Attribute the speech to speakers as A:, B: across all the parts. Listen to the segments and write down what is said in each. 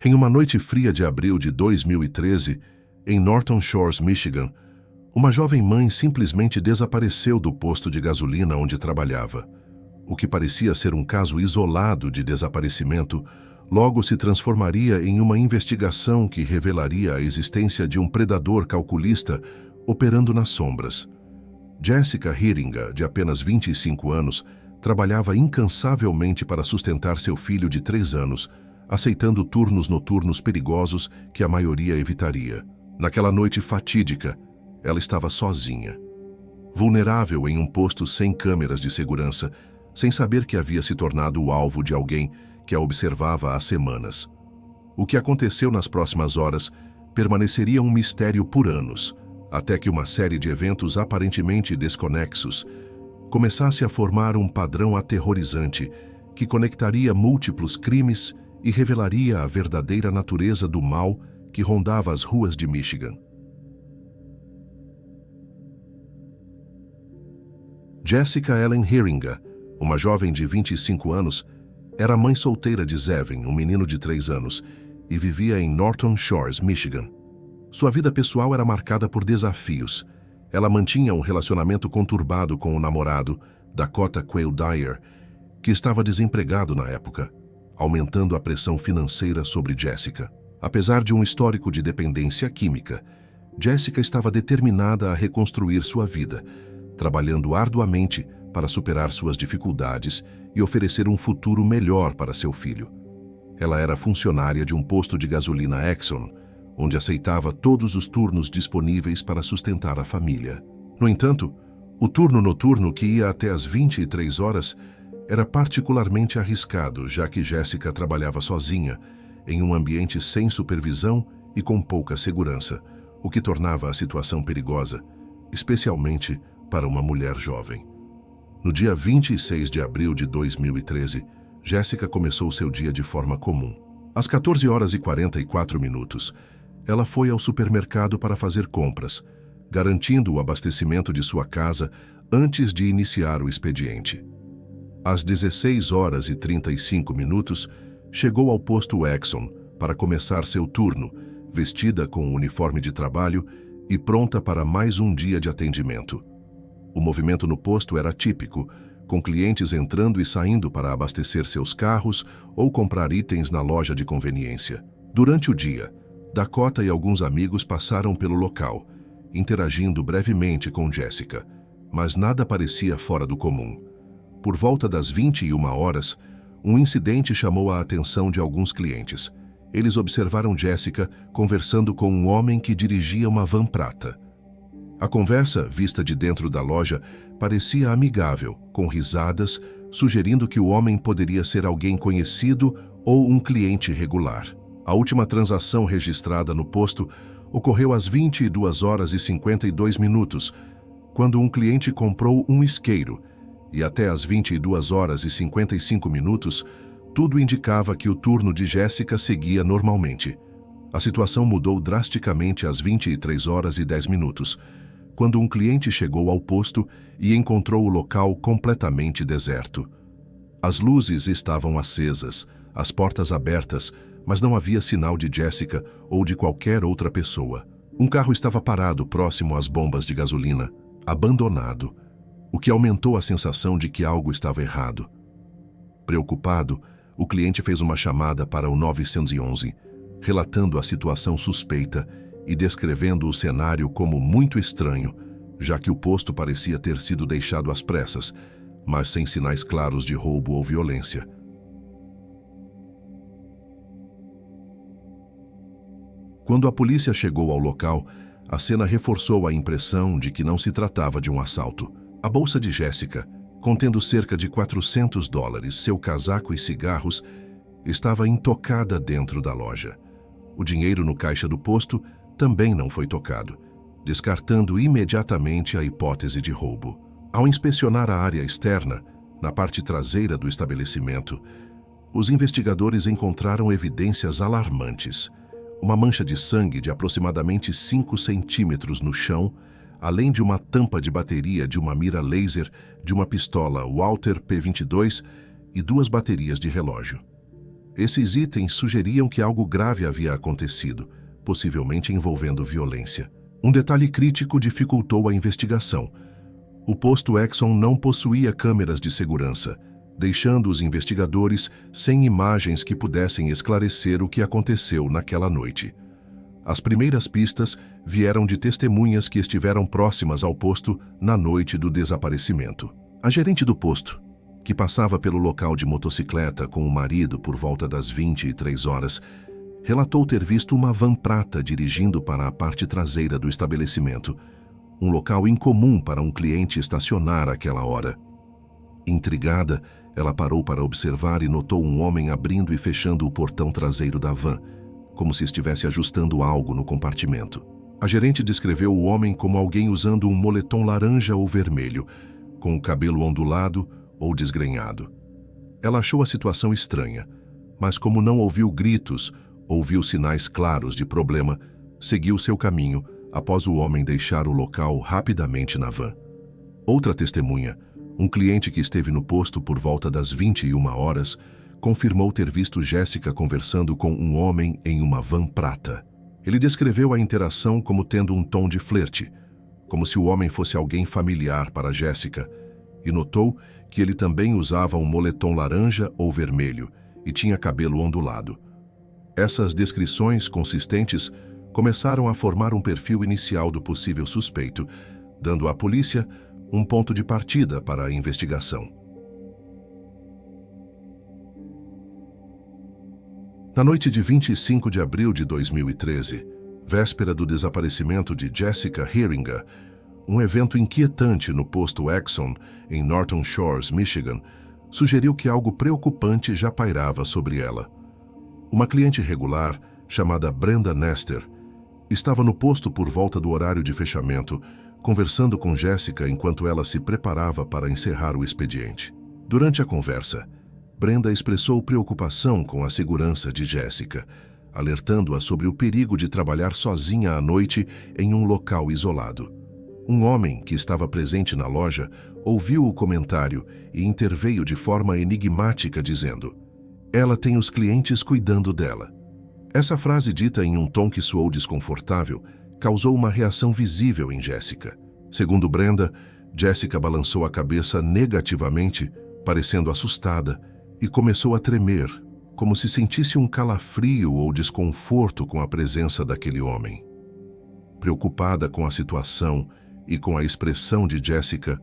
A: Em uma noite fria de abril de 2013, em Norton Shores, Michigan, uma jovem mãe simplesmente desapareceu do posto de gasolina onde trabalhava. O que parecia ser um caso isolado de desaparecimento, logo se transformaria em uma investigação que revelaria a existência de um predador calculista operando nas sombras. Jessica Heeringa, de apenas 25 anos, trabalhava incansavelmente para sustentar seu filho de 3 anos, aceitando turnos noturnos perigosos que a maioria evitaria. Naquela noite fatídica, ela estava sozinha, vulnerável em um posto sem câmeras de segurança, sem saber que havia se tornado o alvo de alguém que a observava há semanas. O que aconteceu nas próximas horas permaneceria um mistério por anos, até que uma série de eventos aparentemente desconexos começasse a formar um padrão aterrorizante que conectaria múltiplos crimes e revelaria a verdadeira natureza do mal que rondava as ruas de Michigan. Jessica Ellen Heeringa, uma jovem de 25 anos, era mãe solteira de Zevin, um menino de 3 anos, e vivia em Norton Shores, Michigan. Sua vida pessoal era marcada por desafios. Ela mantinha um relacionamento conturbado com o namorado, Dakota Quayle Dyer, que estava desempregado na época, aumentando a pressão financeira sobre Jessica. Apesar de um histórico de dependência química, Jessica estava determinada a reconstruir sua vida, trabalhando arduamente para superar suas dificuldades e oferecer um futuro melhor para seu filho. Ela era funcionária de um posto de gasolina Exxon, onde aceitava todos os turnos disponíveis para sustentar a família. No entanto, o turno noturno, que ia até às 23 horas, era particularmente arriscado, já que Jessica trabalhava sozinha, em um ambiente sem supervisão e com pouca segurança, o que tornava a situação perigosa, especialmente para uma mulher jovem. No dia 26 de abril de 2013, Jessica começou seu dia de forma comum. Às 14 horas e 44 minutos, ela foi ao supermercado para fazer compras, garantindo o abastecimento de sua casa antes de iniciar o expediente. Às 16 horas e 35 minutos, chegou ao posto Exxon para começar seu turno, vestida com um uniforme de trabalho e pronta para mais um dia de atendimento. O movimento no posto era típico, com clientes entrando e saindo para abastecer seus carros ou comprar itens na loja de conveniência. Durante o dia, Dakota e alguns amigos passaram pelo local, interagindo brevemente com Jessica, mas nada parecia fora do comum. Por volta das 21 horas, um incidente chamou a atenção de alguns clientes. Eles observaram Jessica conversando com um homem que dirigia uma van prata. A conversa, vista de dentro da loja, parecia amigável, com risadas, sugerindo que o homem poderia ser alguém conhecido ou um cliente regular. A última transação registrada no posto ocorreu às 22 horas e 52 minutos, quando um cliente comprou um isqueiro, e até às 22 horas e 55 minutos, tudo indicava que o turno de Jessica seguia normalmente. A situação mudou drasticamente às 23 horas e 10 minutos, quando um cliente chegou ao posto e encontrou o local completamente deserto. As luzes estavam acesas, as portas abertas, mas não havia sinal de Jessica ou de qualquer outra pessoa. Um carro estava parado próximo às bombas de gasolina, abandonado, o que aumentou a sensação de que algo estava errado. Preocupado, o cliente fez uma chamada para o 911, relatando a situação suspeita e descrevendo o cenário como muito estranho, já que o posto parecia ter sido deixado às pressas, mas sem sinais claros de roubo ou violência. Quando a polícia chegou ao local, a cena reforçou a impressão de que não se tratava de um assalto. A bolsa de Jessica, contendo cerca de $400, seu casaco e cigarros, estava intocada dentro da loja. O dinheiro no caixa do posto também não foi tocado, descartando imediatamente a hipótese de roubo. Ao inspecionar a área externa, na parte traseira do estabelecimento, os investigadores encontraram evidências alarmantes. Uma mancha de sangue de aproximadamente 5 centímetros no chão, além de uma tampa de bateria de uma mira laser de uma pistola Walther P22 e 2 baterias de relógio. Esses itens sugeriam que algo grave havia acontecido, possivelmente envolvendo violência. Um detalhe crítico dificultou a investigação. O posto Exxon não possuía câmeras de segurança, deixando os investigadores sem imagens que pudessem esclarecer o que aconteceu naquela noite. As primeiras pistas vieram de testemunhas que estiveram próximas ao posto na noite do desaparecimento. A gerente do posto, que passava pelo local de motocicleta com o marido por volta das 23 horas, relatou ter visto uma van prata dirigindo para a parte traseira do estabelecimento, um local incomum para um cliente estacionar àquela hora. Intrigada, ela parou para observar e notou um homem abrindo e fechando o portão traseiro da van, como se estivesse ajustando algo no compartimento. A gerente descreveu o homem como alguém usando um moletom laranja ou vermelho, com o cabelo ondulado ou desgrenhado. Ela achou a situação estranha, mas como não ouviu gritos ou viu sinais claros de problema, seguiu seu caminho após o homem deixar o local rapidamente na van. Outra testemunha, um cliente que esteve no posto por volta das 21 horas, confirmou ter visto Jéssica conversando com um homem em uma van prata. Ele descreveu a interação como tendo um tom de flerte, como se o homem fosse alguém familiar para Jéssica, e notou que ele também usava um moletom laranja ou vermelho e tinha cabelo ondulado. Essas descrições consistentes começaram a formar um perfil inicial do possível suspeito, dando à polícia um ponto de partida para a investigação. Na noite de 25 de abril de 2013, véspera do desaparecimento de Jessica Heeringa, um evento inquietante no posto Exxon, em Norton Shores, Michigan, sugeriu que algo preocupante já pairava sobre ela. Uma cliente regular, chamada Brenda Nestor, estava no posto por volta do horário de fechamento, conversando com Jéssica enquanto ela se preparava para encerrar o expediente. Durante a conversa, Brenda expressou preocupação com a segurança de Jéssica, alertando-a sobre o perigo de trabalhar sozinha à noite em um local isolado. Um homem que estava presente na loja ouviu o comentário e interveio de forma enigmática, dizendo: "Ela tem os clientes cuidando dela." Essa frase, dita em um tom que soou desconfortável, causou uma reação visível em Jéssica. Segundo Brenda, Jéssica balançou a cabeça negativamente, parecendo assustada, e começou a tremer, como se sentisse um calafrio ou desconforto com a presença daquele homem. Preocupada com a situação e com a expressão de Jéssica,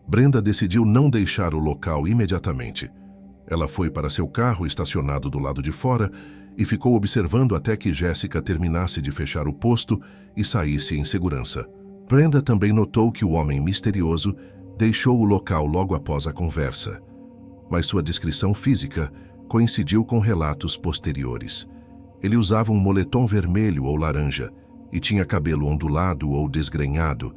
A: Brenda decidiu não deixar o local imediatamente. Ela foi para seu carro estacionado do lado de fora e ficou observando até que Jéssica terminasse de fechar o posto e saísse em segurança. Brenda também notou que o homem misterioso deixou o local logo após a conversa, mas sua descrição física coincidiu com relatos posteriores. Ele usava um moletom vermelho ou laranja e tinha cabelo ondulado ou desgrenhado,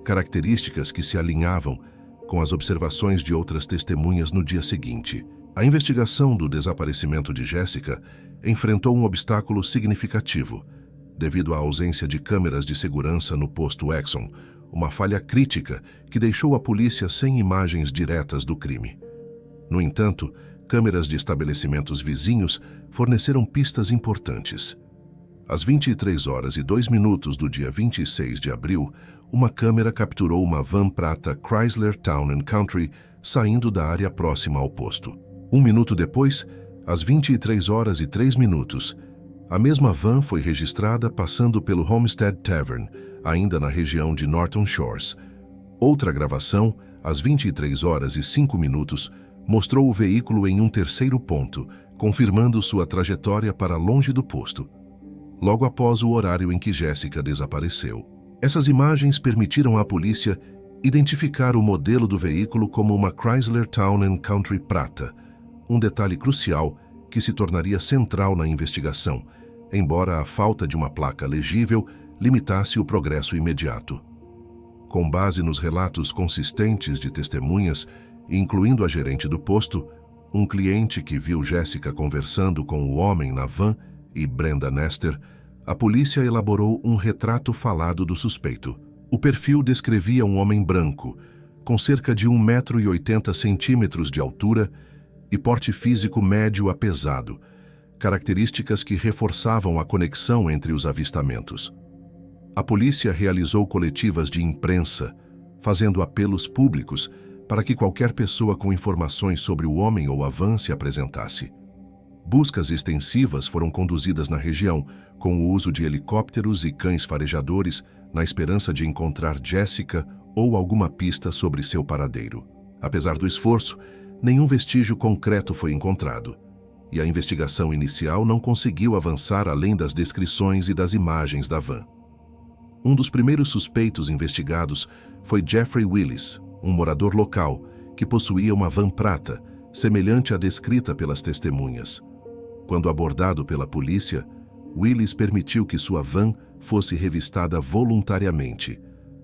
A: características que se alinhavam com as observações de outras testemunhas no dia seguinte. A investigação do desaparecimento de Jéssica enfrentou um obstáculo significativo, devido à ausência de câmeras de segurança no posto Exxon, uma falha crítica que deixou a polícia sem imagens diretas do crime. No entanto, câmeras de estabelecimentos vizinhos forneceram pistas importantes. Às 23h02 do dia 26 de abril, uma câmera capturou uma van prata Chrysler Town & Country saindo da área próxima ao posto. 1 minuto depois, às 23h03, a mesma van foi registrada passando pelo Homestead Tavern, ainda na região de Norton Shores. Outra gravação, às 23h05, mostrou o veículo em um terceiro ponto, confirmando sua trajetória para longe do posto, logo após o horário em que Jéssica desapareceu. Essas imagens permitiram à polícia identificar o modelo do veículo como uma Chrysler Town & Country prata, um detalhe crucial que se tornaria central na investigação, embora a falta de uma placa legível limitasse o progresso imediato. Com base nos relatos consistentes de testemunhas, incluindo a gerente do posto, um cliente que viu Jéssica conversando com o homem na van e Brenda Nestor, a polícia elaborou um retrato falado do suspeito. O perfil descrevia um homem branco, com cerca de 1,80 m de altura e porte físico médio a pesado, características que reforçavam a conexão entre os avistamentos. A polícia realizou coletivas de imprensa, fazendo apelos públicos para que qualquer pessoa com informações sobre o homem ou a van se apresentasse. Buscas extensivas foram conduzidas na região, com o uso de helicópteros e cães farejadores, na esperança de encontrar Jessica ou alguma pista sobre seu paradeiro. Apesar do esforço, nenhum vestígio concreto foi encontrado, e a investigação inicial não conseguiu avançar além das descrições e das imagens da van. Um dos primeiros suspeitos investigados foi Jeffrey Willis, um morador local que possuía uma van prata, semelhante à descrita pelas testemunhas. Quando abordado pela polícia, Willis permitiu que sua van fosse revistada voluntariamente,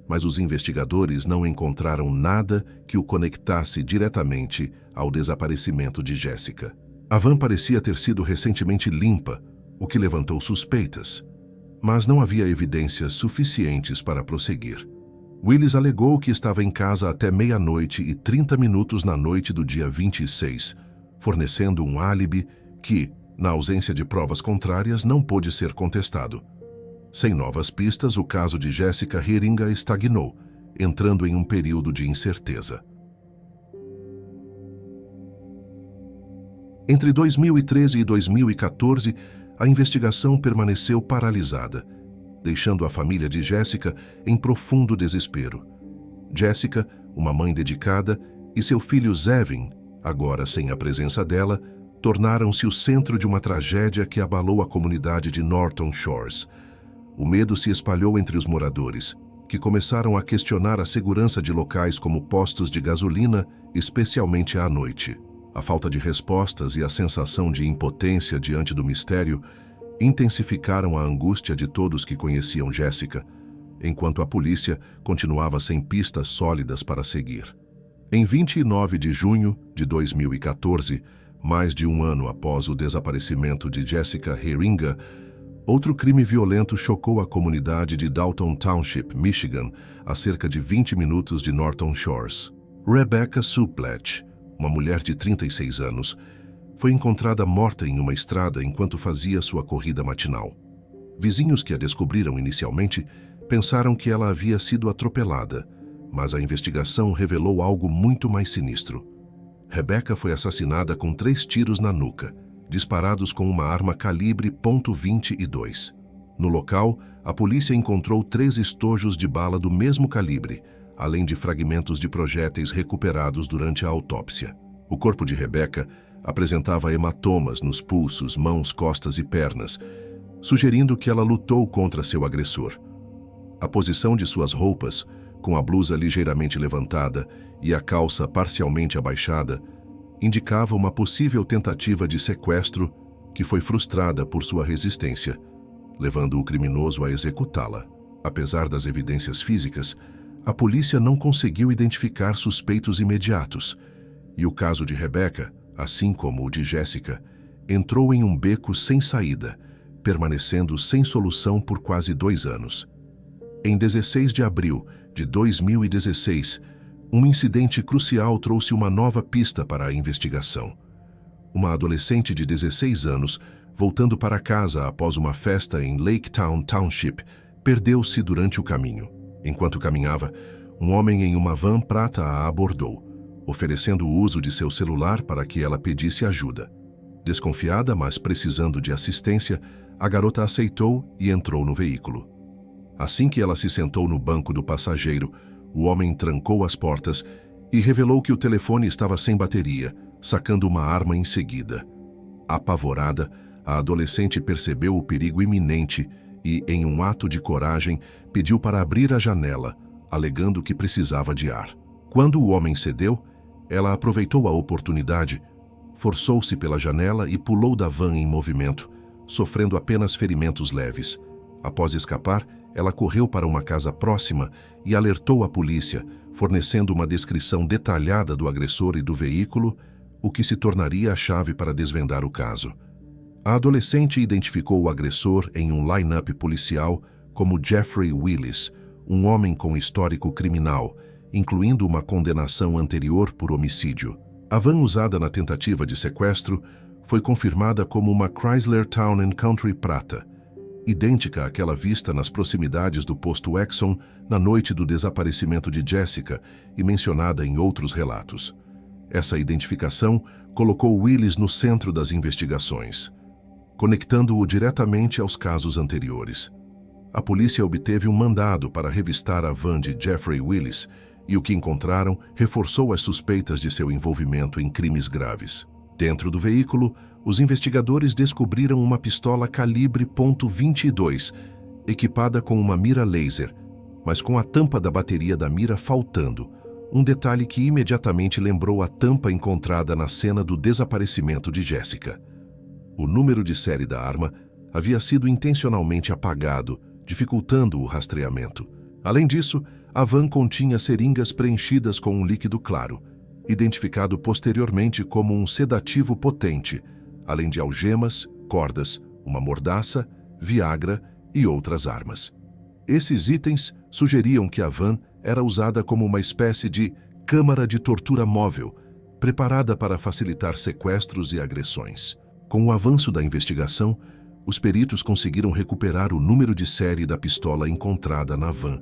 A: mas os investigadores não encontraram nada que o conectasse diretamente ao desaparecimento de Jessica. A van parecia ter sido recentemente limpa, o que levantou suspeitas, mas não havia evidências suficientes para prosseguir. Willis alegou que estava em casa até 00:30 na noite do dia 26, fornecendo um álibi que, na ausência de provas contrárias, não pôde ser contestado. Sem novas pistas, o caso de Jessica Heeringa estagnou, entrando em um período de incerteza. Entre 2013 e 2014, a investigação permaneceu paralisada, deixando a família de Jessica em profundo desespero. Jessica, uma mãe dedicada, e seu filho Zevin, agora sem a presença dela, tornaram-se o centro de uma tragédia que abalou a comunidade de Norton Shores. O medo se espalhou entre os moradores, que começaram a questionar a segurança de locais como postos de gasolina, especialmente à noite. A falta de respostas e a sensação de impotência diante do mistério intensificaram a angústia de todos que conheciam Jessica, enquanto a polícia continuava sem pistas sólidas para seguir. Em 29 de junho de 2014, mais de um ano após o desaparecimento de Jessica Heeringa, outro crime violento chocou a comunidade de Dalton Township, Michigan, a cerca de 20 minutos de Norton Shores. Rebecca Suplett, uma mulher de 36 anos, foi encontrada morta em uma estrada enquanto fazia sua corrida matinal. Vizinhos que a descobriram inicialmente pensaram que ela havia sido atropelada, mas a investigação revelou algo muito mais sinistro. Rebecca foi assassinada com 3 tiros na nuca, disparados com uma arma calibre .22. No local, a polícia encontrou 3 estojos de bala do mesmo calibre, além de fragmentos de projéteis recuperados durante a autópsia. O corpo de Rebecca apresentava hematomas nos pulsos, mãos, costas e pernas, sugerindo que ela lutou contra seu agressor. A posição de suas roupas, com a blusa ligeiramente levantada e a calça parcialmente abaixada, indicava uma possível tentativa de sequestro que foi frustrada por sua resistência, levando o criminoso a executá-la. Apesar das evidências físicas, a polícia não conseguiu identificar suspeitos imediatos, e o caso de Rebecca, assim como o de Jessica, entrou em um beco sem saída, permanecendo sem solução por quase 2 anos. Em 16 de abril de 2016, um incidente crucial trouxe uma nova pista para a investigação. Uma adolescente de 16 anos, voltando para casa após uma festa em Laketown Township, perdeu-se durante o caminho. Enquanto caminhava, um homem em uma van prata a abordou, oferecendo o uso de seu celular para que ela pedisse ajuda. Desconfiada, mas precisando de assistência, a garota aceitou e entrou no veículo. Assim que ela se sentou no banco do passageiro, o homem trancou as portas e revelou que o telefone estava sem bateria, sacando uma arma em seguida. Apavorada, a adolescente percebeu o perigo iminente e, em um ato de coragem, pediu para abrir a janela, alegando que precisava de ar. Quando o homem cedeu, ela aproveitou a oportunidade, forçou-se pela janela e pulou da van em movimento, sofrendo apenas ferimentos leves. Após escapar, ela correu para uma casa próxima e alertou a polícia, fornecendo uma descrição detalhada do agressor e do veículo, o que se tornaria a chave para desvendar o caso. A adolescente identificou o agressor em um line-up policial como Jeffrey Willis, um homem com histórico criminal, incluindo uma condenação anterior por homicídio. A van usada na tentativa de sequestro foi confirmada como uma Chrysler Town & Country prata, idêntica àquela vista nas proximidades do posto Exxon na noite do desaparecimento de Jessica e mencionada em outros relatos. Essa identificação colocou Willis no centro das investigações, conectando-o diretamente aos casos anteriores. A polícia obteve um mandado para revistar a van de Jeffrey Willis e o que encontraram reforçou as suspeitas de seu envolvimento em crimes graves. Dentro do veículo, os investigadores descobriram uma pistola calibre .22, equipada com uma mira laser, mas com a tampa da bateria da mira faltando, um detalhe que imediatamente lembrou a tampa encontrada na cena do desaparecimento de Jessica. O número de série da arma havia sido intencionalmente apagado, dificultando o rastreamento. Além disso, a van continha seringas preenchidas com um líquido claro, identificado posteriormente como um sedativo potente, além de algemas, cordas, uma mordaça, Viagra e outras armas. Esses itens sugeriam que a van era usada como uma espécie de câmara de tortura móvel, preparada para facilitar sequestros e agressões. Com o avanço da investigação, os peritos conseguiram recuperar o número de série da pistola encontrada na van,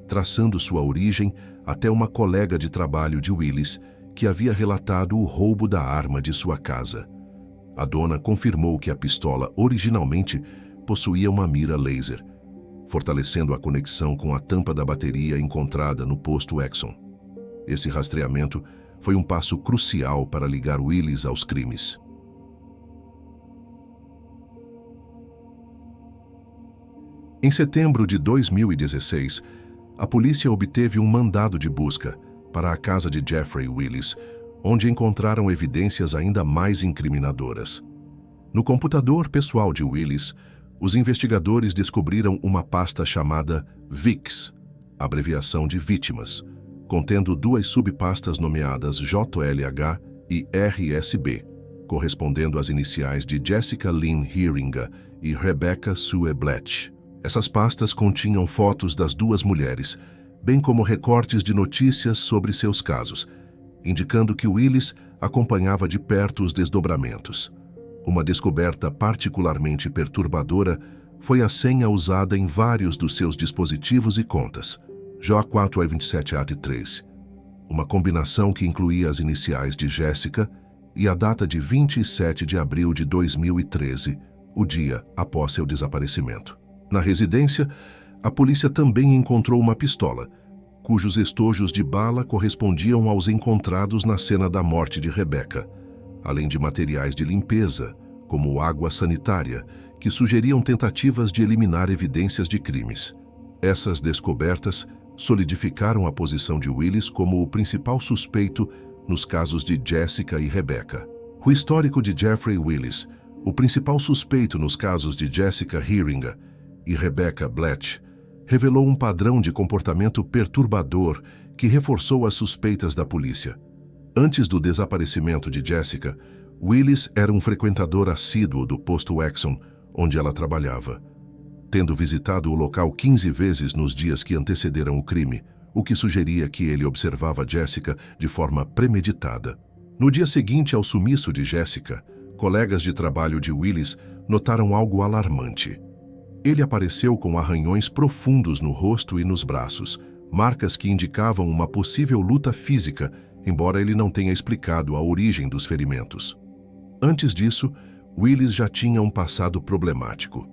A: traçando sua origem até uma colega de trabalho de Willis, que havia relatado o roubo da arma de sua casa. A dona confirmou que a pistola originalmente possuía uma mira laser, fortalecendo a conexão com a tampa da bateria encontrada no posto Exxon. Esse rastreamento foi um passo crucial para ligar Willis aos crimes. Em setembro de 2016, a polícia obteve um mandado de busca para a casa de Jeffrey Willis, onde encontraram evidências ainda mais incriminadoras. No computador pessoal de Willis, os investigadores descobriram uma pasta chamada VIX, abreviação de vítimas, contendo duas subpastas nomeadas JLH e RSB, correspondendo às iniciais de Jessica Lynn Heeringa e Rebecca Sue Bletch. Essas pastas continham fotos das duas mulheres, bem como recortes de notícias sobre seus casos, indicando que Willis acompanhava de perto os desdobramentos. Uma descoberta particularmente perturbadora foi a senha usada em vários dos seus dispositivos e contas, J4A27AT3, uma combinação que incluía as iniciais de Jessica e a data de 27 de abril de 2013, o dia após seu desaparecimento. Na residência, a polícia também encontrou uma pistola, cujos estojos de bala correspondiam aos encontrados na cena da morte de Rebecca, além de materiais de limpeza, como água sanitária, que sugeriam tentativas de eliminar evidências de crimes. Essas descobertas solidificaram a posição de Willis como o principal suspeito nos casos de Jessica e Rebecca. O histórico de Jeffrey Willis, o principal suspeito nos casos de Jessica Heeringa e Rebecca Bletch, revelou um padrão de comportamento perturbador que reforçou as suspeitas da polícia. Antes do desaparecimento de Jessica, Willis era um frequentador assíduo do posto Exxon, onde ela trabalhava, tendo visitado o local 15 vezes nos dias que antecederam o crime, o que sugeria que ele observava Jessica de forma premeditada. No dia seguinte ao sumiço de Jessica, colegas de trabalho de Willis notaram algo alarmante. Ele apareceu com arranhões profundos no rosto e nos braços, marcas que indicavam uma possível luta física, embora ele não tenha explicado a origem dos ferimentos. Antes disso, Willis já tinha um passado problemático.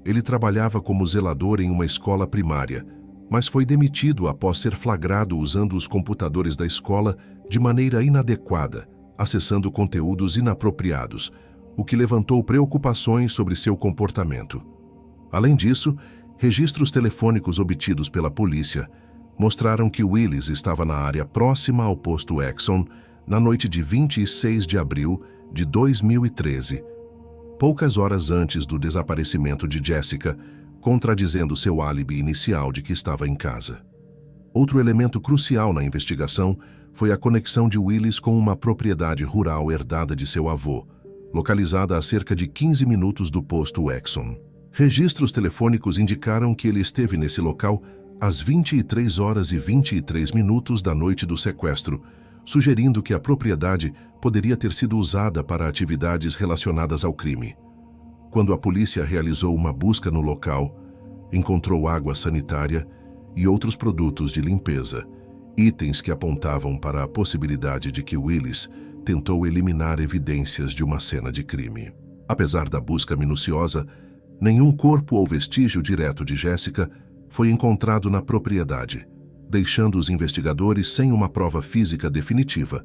A: Ele trabalhava como zelador em uma escola primária, mas foi demitido após ser flagrado usando os computadores da escola de maneira inadequada, acessando conteúdos inapropriados, o que levantou preocupações sobre seu comportamento. Além disso, registros telefônicos obtidos pela polícia mostraram que Willis estava na área próxima ao posto Exxon na noite de 26 de abril de 2013, poucas horas antes do desaparecimento de Jessica, contradizendo seu álibi inicial de que estava em casa. Outro elemento crucial na investigação foi a conexão de Willis com uma propriedade rural herdada de seu avô, localizada a cerca de 15 minutos do posto Exxon. Registros telefônicos indicaram que ele esteve nesse local às 23 horas e 23 minutos da noite do sequestro, sugerindo que a propriedade poderia ter sido usada para atividades relacionadas ao crime. Quando a polícia realizou uma busca no local, encontrou água sanitária e outros produtos de limpeza, itens que apontavam para a possibilidade de que Willis tentou eliminar evidências de uma cena de crime. Apesar da busca minuciosa, nenhum corpo ou vestígio direto de Jessica foi encontrado na propriedade, deixando os investigadores sem uma prova física definitiva,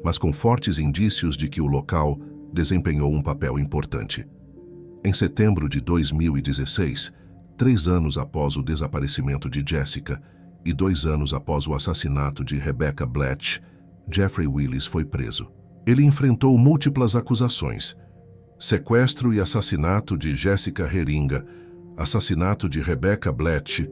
A: mas com fortes indícios de que o local desempenhou um papel importante. Em setembro de 2016, 3 anos após o desaparecimento de Jessica e 2 anos após o assassinato de Rebecca Blatch, Jeffrey Willis foi preso. Ele enfrentou múltiplas acusações: sequestro e assassinato de Jessica Heringa, assassinato de Rebecca Blatch,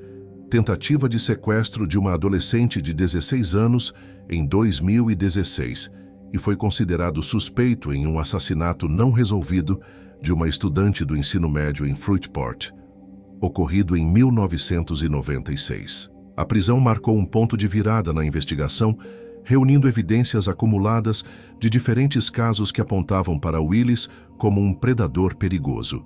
A: tentativa de sequestro de uma adolescente de 16 anos em 2016 e foi considerado suspeito em um assassinato não resolvido de uma estudante do ensino médio em Fruitport, ocorrido em 1996. A prisão marcou um ponto de virada na investigação, reunindo evidências acumuladas de diferentes casos que apontavam para Willis como um predador perigoso.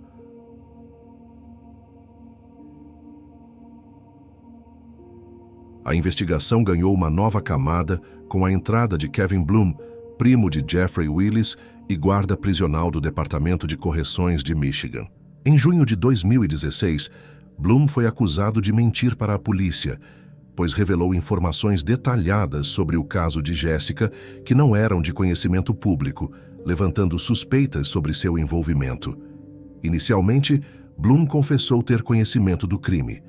A: A investigação ganhou uma nova camada com a entrada de Kevin Bloom, primo de Jeffrey Willis e guarda prisional do Departamento de Correções de Michigan. Em junho de 2016, Bloom foi acusado de mentir para a polícia, pois revelou informações detalhadas sobre o caso de Jessica que não eram de conhecimento público, levantando suspeitas sobre seu envolvimento. Inicialmente, Bloom confessou ter conhecimento do crime,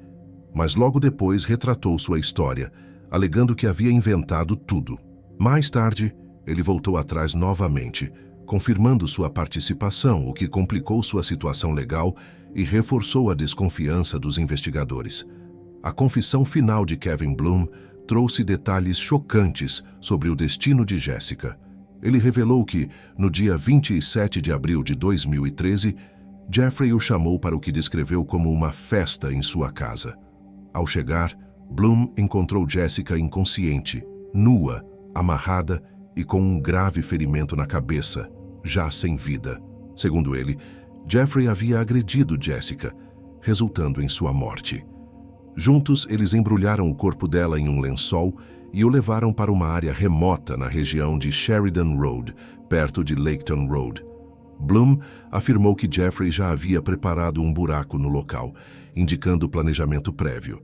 A: mas logo depois retratou sua história, alegando que havia inventado tudo. Mais tarde, ele voltou atrás novamente, confirmando sua participação, o que complicou sua situação legal e reforçou a desconfiança dos investigadores. A confissão final de Kevin Bloom trouxe detalhes chocantes sobre o destino de Jessica. Ele revelou que, no dia 27 de abril de 2013, Jeffrey o chamou para o que descreveu como uma festa em sua casa. Ao chegar, Bloom encontrou Jessica inconsciente, nua, amarrada e com um grave ferimento na cabeça, já sem vida. Segundo ele, Jeffrey havia agredido Jessica, resultando em sua morte. Juntos, eles embrulharam o corpo dela em um lençol e o levaram para uma área remota na região de Sheridan Road, perto de Laketon Road. Bloom afirmou que Jeffrey já havia preparado um buraco no local, indicando planejamento prévio.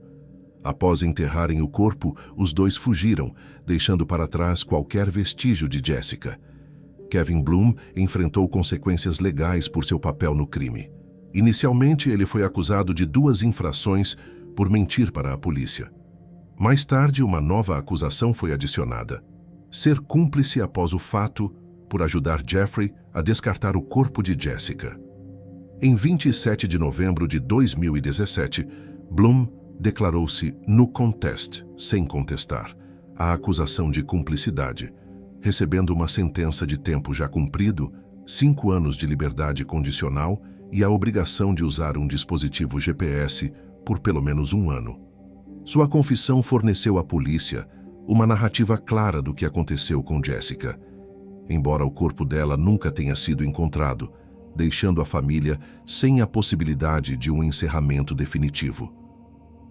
A: Após enterrarem o corpo, os dois fugiram, deixando para trás qualquer vestígio de Jessica. Kevin Bloom enfrentou consequências legais por seu papel no crime. Inicialmente, ele foi acusado de 2 infrações por mentir para a polícia. Mais tarde, uma nova acusação foi adicionada: ser cúmplice após o fato por ajudar Jeffrey a descartar o corpo de Jessica. Em 27 de novembro de 2017, Bloom declarou-se no contest, sem contestar, a acusação de cumplicidade, recebendo uma sentença de tempo já cumprido, 5 anos de liberdade condicional e a obrigação de usar um dispositivo GPS por pelo menos 1 ano. Sua confissão forneceu à polícia uma narrativa clara do que aconteceu com Jessica, embora o corpo dela nunca tenha sido encontrado, deixando a família sem a possibilidade de um encerramento definitivo.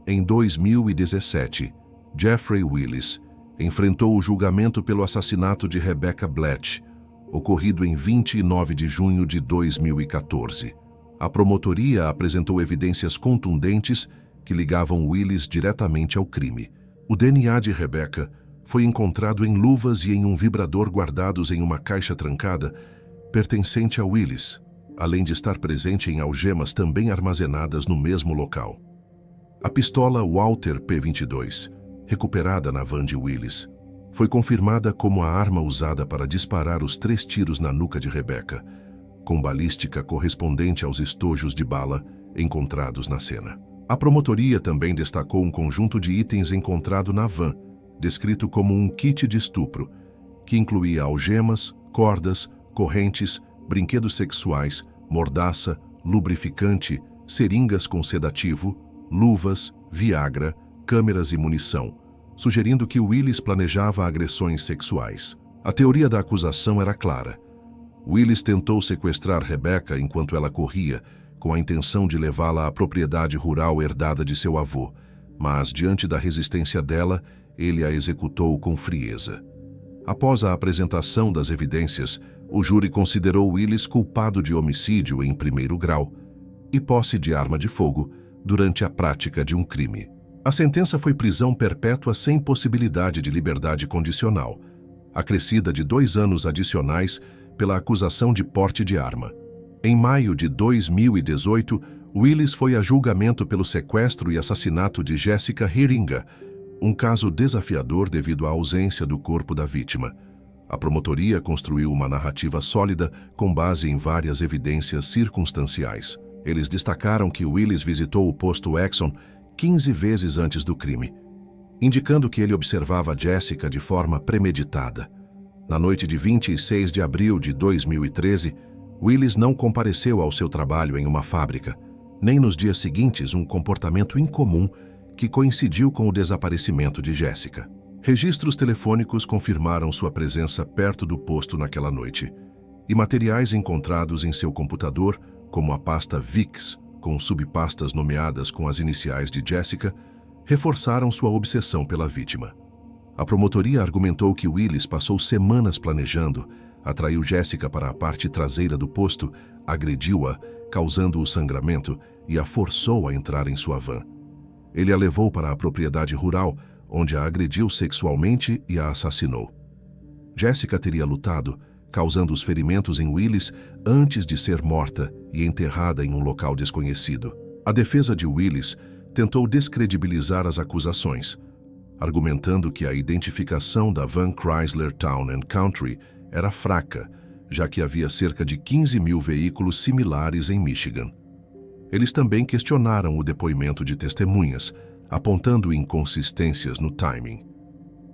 A: Em 2017, Jeffrey Willis enfrentou o julgamento pelo assassinato de Rebecca Blatch, ocorrido em 29 de junho de 2014. A promotoria apresentou evidências contundentes que ligavam Willis diretamente ao crime. O DNA de Rebecca foi encontrado em luvas e em um vibrador guardados em uma caixa trancada, pertencente a Willis, além de estar presente em algemas também armazenadas no mesmo local. A pistola Walther P22, recuperada na van de Willis, foi confirmada como a arma usada para disparar os 3 tiros na nuca de Rebecca, com balística correspondente aos estojos de bala encontrados na cena. A promotoria também destacou um conjunto de itens encontrado na van, descrito como um kit de estupro, que incluía algemas, cordas, correntes, brinquedos sexuais, mordaça, lubrificante, seringas com sedativo, luvas, Viagra, câmeras e munição, sugerindo que Willis planejava agressões sexuais. A teoria da acusação era clara. Willis tentou sequestrar Rebecca enquanto ela corria, com a intenção de levá-la à propriedade rural herdada de seu avô, mas, diante da resistência dela, ele a executou com frieza. Após a apresentação das evidências, o júri considerou Willis culpado de homicídio em primeiro grau e posse de arma de fogo durante a prática de um crime. A sentença foi prisão perpétua sem possibilidade de liberdade condicional, acrescida de 2 anos adicionais pela acusação de porte de arma. Em maio de 2018, Willis foi a julgamento pelo sequestro e assassinato de Jessica Heeringa, um caso desafiador devido à ausência do corpo da vítima. A promotoria construiu uma narrativa sólida com base em várias evidências circunstanciais. Eles destacaram que Willis visitou o posto Exxon 15 vezes antes do crime, indicando que ele observava Jessica de forma premeditada. Na noite de 26 de abril de 2013, Willis não compareceu ao seu trabalho em uma fábrica, nem nos dias seguintes, um comportamento incomum que coincidiu com o desaparecimento de Jessica. Registros telefônicos confirmaram sua presença perto do posto naquela noite, e materiais encontrados em seu computador, como a pasta VIX, com subpastas nomeadas com as iniciais de Jessica, reforçaram sua obsessão pela vítima. A promotoria argumentou que Willis passou semanas planejando, atraiu Jessica para a parte traseira do posto, agrediu-a, causando o sangramento, e a forçou a entrar em sua van. Ele a levou para a propriedade rural, onde a agrediu sexualmente e a assassinou. Jessica teria lutado, causando os ferimentos em Willis antes de ser morta e enterrada em um local desconhecido. A defesa de Willis tentou descredibilizar as acusações, argumentando que a identificação da van Chrysler Town & Country era fraca, já que havia cerca de 15 mil veículos similares em Michigan. Eles também questionaram o depoimento de testemunhas, apontando inconsistências no timing,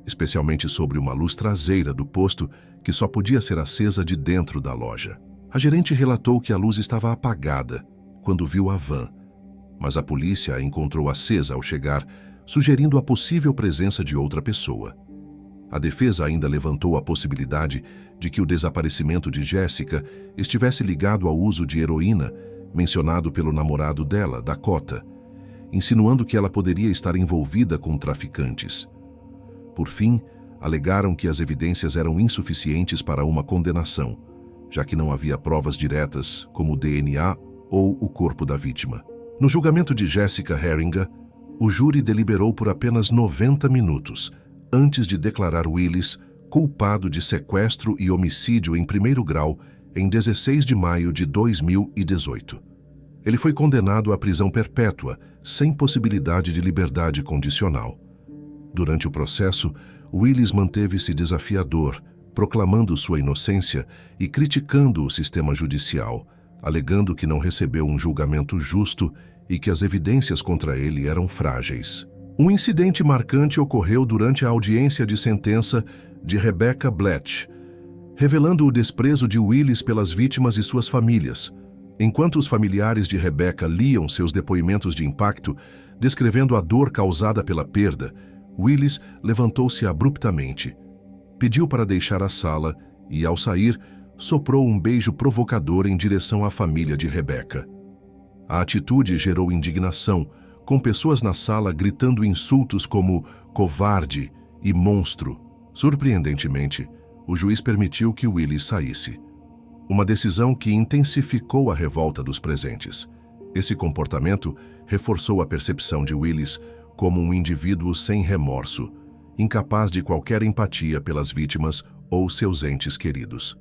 A: especialmente sobre uma luz traseira do posto que só podia ser acesa de dentro da loja. A gerente relatou que a luz estava apagada quando viu a van, mas a polícia a encontrou acesa ao chegar, sugerindo a possível presença de outra pessoa. A defesa ainda levantou a possibilidade de que o desaparecimento de Jessica estivesse ligado ao uso de heroína, mencionado pelo namorado dela, Dakota, insinuando que ela poderia estar envolvida com traficantes. Por fim, alegaram que as evidências eram insuficientes para uma condenação, já que não havia provas diretas, como o DNA ou o corpo da vítima. No julgamento de Jessica Heeringa, o júri deliberou por apenas 90 minutos, antes de declarar Willis culpado de sequestro e homicídio em primeiro grau em 16 de maio de 2018. Ele foi condenado à prisão perpétua, sem possibilidade de liberdade condicional. Durante o processo, Willis manteve-se desafiador, proclamando sua inocência e criticando o sistema judicial, alegando que não recebeu um julgamento justo e que as evidências contra ele eram frágeis. Um incidente marcante ocorreu durante a audiência de sentença de Rebecca Bletch, revelando o desprezo de Willis pelas vítimas e suas famílias. Enquanto os familiares de Rebecca liam seus depoimentos de impacto, descrevendo a dor causada pela perda, Willis levantou-se abruptamente, pediu para deixar a sala e, ao sair, soprou um beijo provocador em direção à família de Rebecca. A atitude gerou indignação, com pessoas na sala gritando insultos como covarde e monstro. Surpreendentemente, o juiz permitiu que Willis saísse. Uma decisão que intensificou a revolta dos presentes. Esse comportamento reforçou a percepção de Willis como um indivíduo sem remorso, incapaz de qualquer empatia pelas vítimas ou seus entes queridos.